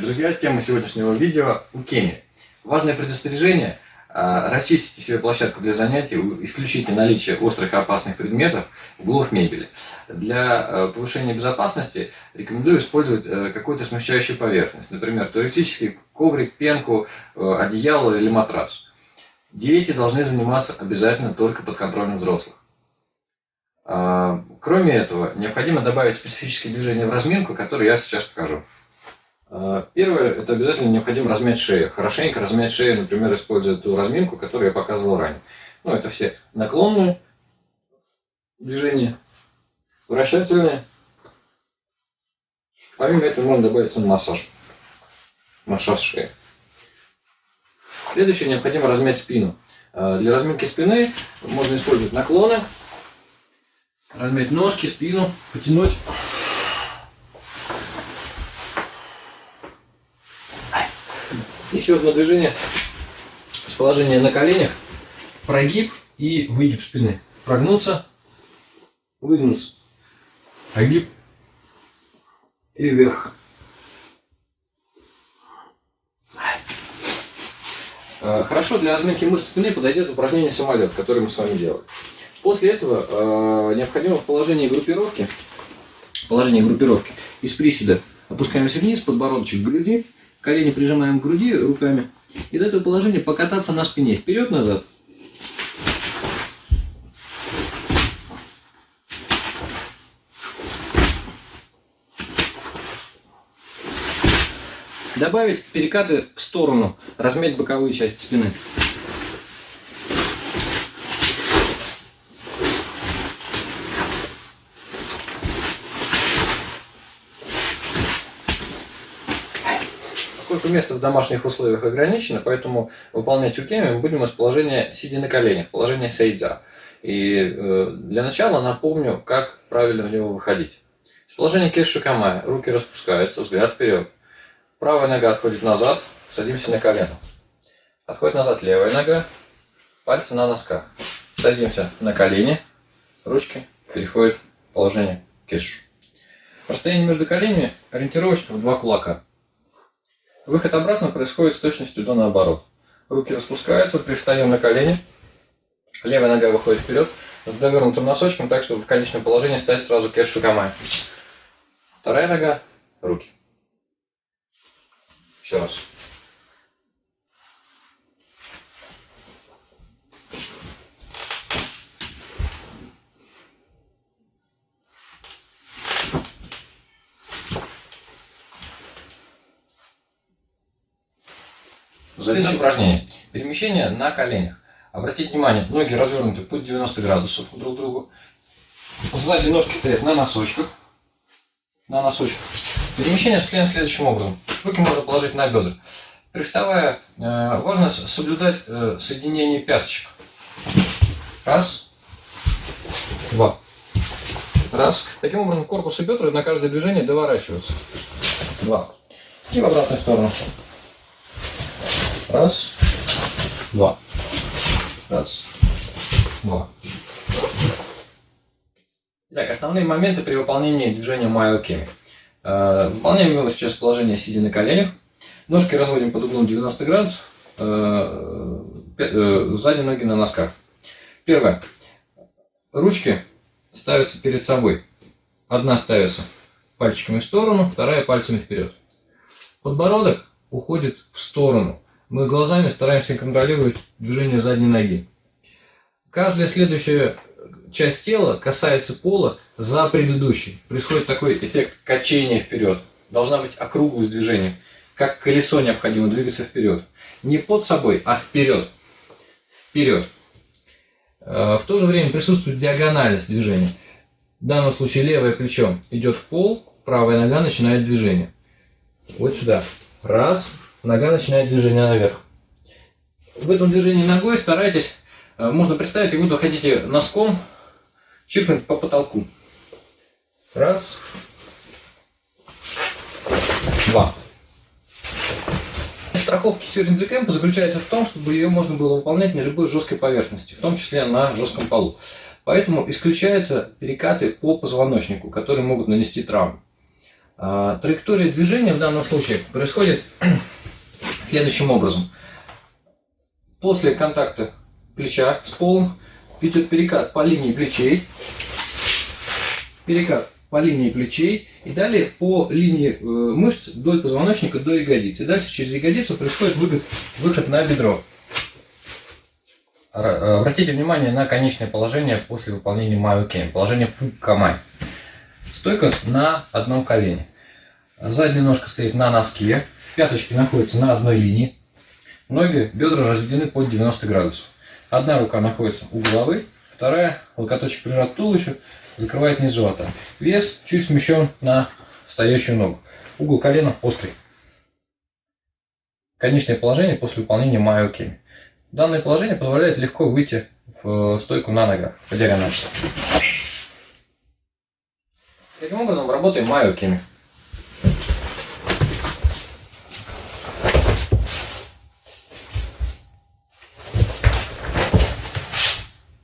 Друзья, тема сегодняшнего видео – укеми. Важное предостережение – расчистите себе площадку для занятий, исключите наличие острых и опасных предметов, углов мебели. Для повышения безопасности рекомендую использовать какую-то смягчающую поверхность, например, туристический коврик, пенку, одеяло или матрас. Дети должны заниматься обязательно только под контролем взрослых. Кроме этого, необходимо добавить специфические движения в разминку, которые я сейчас покажу. Первое, это обязательно необходимо размять шею. Хорошенько размять шею, например, используя ту разминку, которую я показывал ранее. Это все наклонные движения, вращательные. Помимо этого можно добавить массаж. Массаж шеи. Следующее, необходимо размять спину. Для разминки спины можно использовать наклоны, размять ножки, спину, потянуть. Еще одно движение с положения на коленях, прогиб и выгиб спины. Прогнуться, выгнуться, прогиб и вверх. Хорошо для разминки мышц спины подойдет упражнение самолет, которое мы с вами делали. После этого необходимо в положении группировки из приседа опускаемся вниз, подбородочек к груди, колени прижимаем к груди руками. Из этого положения покататься на спине вперед-назад. Добавить перекаты в сторону, размять боковые части спины. Поскольку место в домашних условиях ограничено, поэтому выполнять укеми мы будем из положения сидя на коленях, положение сейдза. И для начала напомню, как правильно в него выходить. С положения кесшукамай руки распускаются, взгляд вперед. Правая нога отходит назад, садимся на колено. Отходит назад левая нога, пальцы на носках. Садимся на колени, ручки переходят в положение кешу. Расстояние между коленями ориентировочно в 2 кулака. Выход обратно происходит с точностью до наоборот. Руки распускаются, пристаем на колени. Левая нога выходит вперед с довернутым носочком, так, чтобы в конечном положении стать сразу кесшукамай. Вторая нога, руки. Еще раз. Следующее упражнение. Перемещение на коленях. Обратите внимание, ноги развернуты под 90 градусов друг к другу. Сзади ножки стоят на носочках. Перемещение осуществляем следующим образом. Руки можно положить на бедра. Приставая, важно соблюдать соединение пяточек. Раз, два. Раз. Таким образом корпус и бедра на каждое движение доворачиваются. Два. И в обратную сторону. Раз, два. Раз, два. Так, основные моменты при выполнении движения майо-укеми. Выполняем его сейчас в положении сидя на коленях. Ножки разводим под углом 90 градусов. Сзади ноги на носках. Первое. Ручки ставятся перед собой. Одна ставится пальчиками в сторону, вторая пальцами вперед. Подбородок уходит в сторону. Мы глазами стараемся контролировать движение задней ноги. Каждая следующая часть тела касается пола за предыдущей. Происходит такой эффект качения вперед. Должна быть округлость движения. Как колесо необходимо двигаться вперед. Не под собой, а вперед. Вперед. В то же время присутствует диагональность движения. В данном случае левое плечо идет в пол, правая нога начинает движение. Вот сюда. Раз. Нога начинает движение наверх. В этом движении ногой старайтесь, можно представить, как будто вы хотите носком чиркнуть по потолку. Раз. Два. Страховка Сёринзе Кэмпа заключается в том, чтобы ее можно было выполнять на любой жесткой поверхности, в том числе на жестком полу. Поэтому исключаются перекаты по позвоночнику, которые могут нанести травму. Траектория движения в данном случае происходит следующим образом. После контакта плеча с полом идет перекат по линии плечей, и далее по линии мышц вдоль позвоночника до ягодицы. И дальше через ягодицу происходит выход на бедро. Обратите внимание на конечное положение после выполнения Майо-Кеми, положение Фуккамай. Стойка на одном колене. Задняя ножка стоит на носке, пяточки находятся на одной линии, ноги, бедра разведены под 90 градусов. Одна рука находится у головы, вторая, локоточек прижат к туловищу, закрывает низ живота. Вес чуть смещен на стоящую ногу. Угол колена острый. Конечное положение после выполнения Майо-Кеми. Данное положение позволяет легко выйти в стойку на ногах по диагонали. Таким образом работаем Майо-Кеми.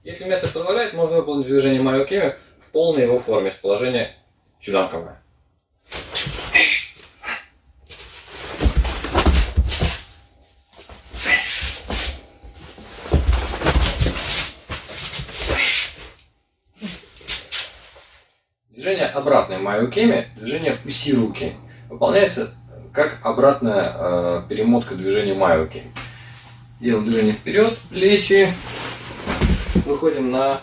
Если место позволяет, можно выполнить движение Майо-Кеми в полной его форме с положения Чуданкамай. Движение обратное Майо-Кеми, движение Уси-руки, выполняется как обратная перемотка движения Майо-Кеми. Делаем движение вперед, плечи, выходим на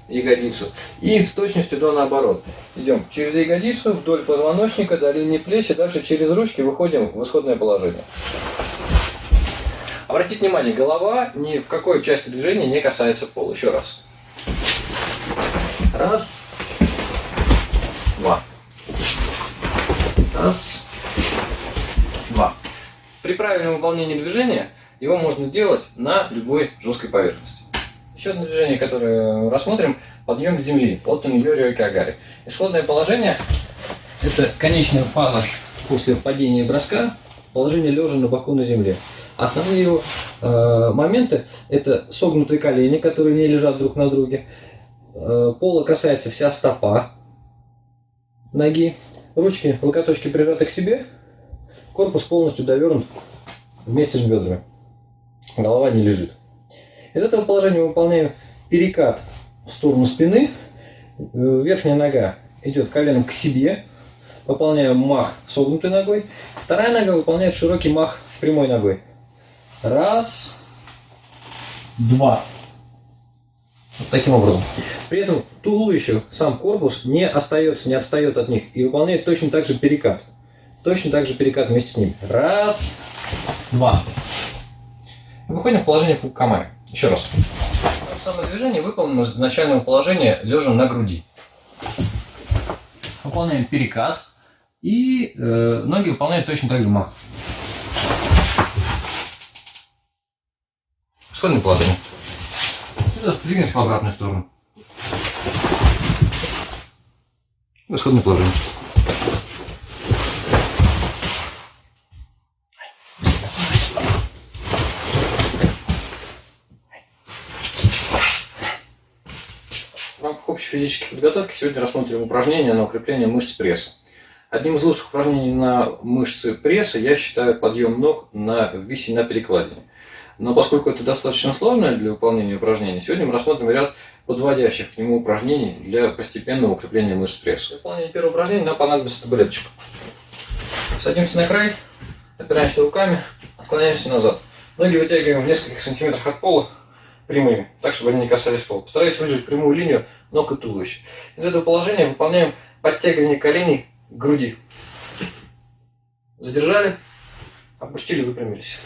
ягодицу. И с точностью до наоборот. Идем через ягодицу, вдоль позвоночника, до линии плечи, дальше через ручки выходим в исходное положение. Обратите внимание, голова ни в какой части движения не касается пола. Еще раз. Раз. Два. Раз. Два. При правильном выполнении движения его можно делать на любой жесткой поверхности. Еще одно движение, которое рассмотрим, подъем к земли от Ньори Окиагари. Исходное положение – это конечная фаза после падения и броска, положение лежа на боку на земле. Основные его моменты – это согнутые колени, которые не лежат друг на друге, пола касается вся стопа ноги, ручки, локоточки прижаты к себе, корпус полностью довернут вместе с бедрами, голова не лежит. Из этого положения мы выполняем перекат в сторону спины, верхняя нога идет коленом к себе, выполняем мах согнутой ногой, вторая нога выполняет широкий мах прямой ногой. Раз, два. Вот таким образом. При этом туловище, сам корпус не отстает от них и выполняет точно так же перекат. Точно так же перекат вместе с ним. Раз, два. Выходим в положение Фуккамай. Еще раз. То же самое движение выполнено из начального положения лежа на груди. Выполняем перекат и ноги выполняют точно так же мах. Исходное положение. Сюда двигаемся в обратную сторону. Исходное положение. В рамках общей физической подготовки сегодня рассмотрим упражнения на укрепление мышц пресса. Одним из лучших упражнений на мышцы пресса я считаю подъем ног на висе на перекладине. Но поскольку это достаточно сложное для выполнения упражнений, сегодня мы рассмотрим ряд подводящих к нему упражнений для постепенного укрепления мышц пресса. Для выполнения первого упражнения нам понадобится табуреточка. Садимся на край, опираемся руками, отклоняемся назад. Ноги вытягиваем в нескольких сантиметрах от пола прямыми, так чтобы они не касались пола. Постарайтесь выжать прямую линию ног и туловища. Из этого положения выполняем подтягивание коленей к груди. Задержали, опустили, выпрямились.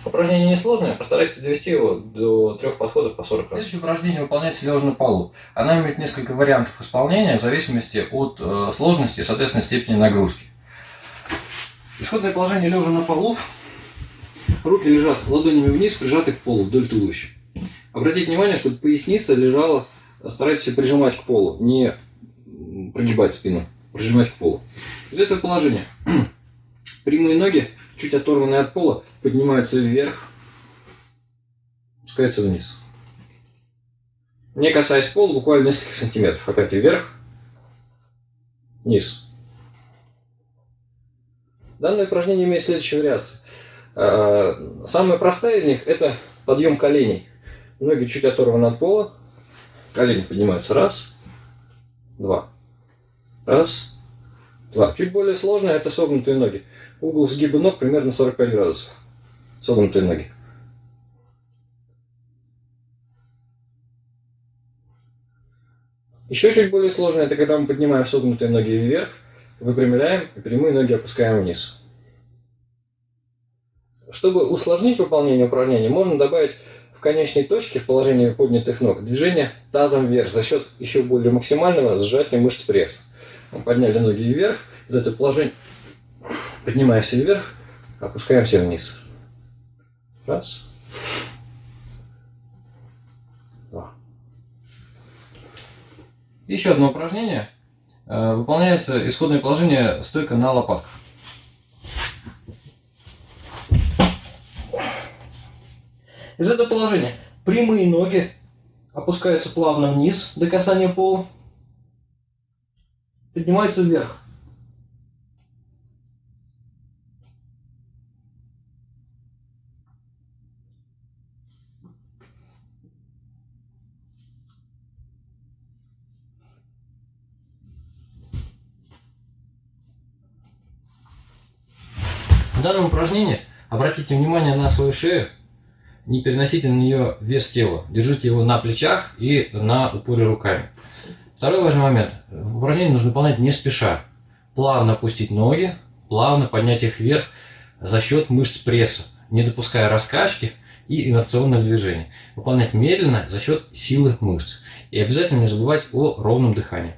Упражнение несложное, постарайтесь довести его до 3 подходов по 40 раз. Следующее упражнение выполняется лежа на полу. Она имеет несколько вариантов исполнения в зависимости от сложности и, соответственно, степени нагрузки. Исходное положение лежа на полу. Руки лежат ладонями вниз, прижаты к полу вдоль туловища. Обратите внимание, чтобы поясница лежала, старайтесь ее прижимать к полу, не прогибать спину, прижимать к полу. Из этого положения прямые ноги чуть оторванные от пола, поднимаются вверх, опускаются вниз. Не касаясь пола, буквально несколько сантиметров. Опять вверх, вниз. Данное упражнение имеет следующие вариации. Самая простая из них – это подъем коленей. Ноги чуть оторваны от пола, колени поднимаются. Раз, два. Раз, два. Чуть более сложное – это согнутые ноги. Угол сгиба ног примерно 45 градусов. Согнутые ноги. Еще чуть более сложное – это когда мы поднимаем согнутые ноги вверх, выпрямляем и прямые ноги опускаем вниз. Чтобы усложнить выполнение упражнения, можно добавить в конечной точке, в положении поднятых ног, движение тазом вверх за счет еще более максимального сжатия мышц пресса. Мы подняли ноги вверх, из этого положения поднимаемся вверх, опускаемся вниз. Раз. Два. Еще одно упражнение. Выполняется исходное положение стойка на лопатках. Из этого положения прямые ноги опускаются плавно вниз до касания пола, поднимаются вверх. В данном упражнении обратите внимание на свою шею. Не переносите на нее вес тела. Держите его на плечах и на упоре руками. Второй важный момент. Упражнение нужно выполнять не спеша. Плавно опустить ноги, плавно поднять их вверх за счет мышц пресса, не допуская раскачки и инерционных движений. Выполнять медленно за счет силы мышц. И обязательно не забывать о ровном дыхании.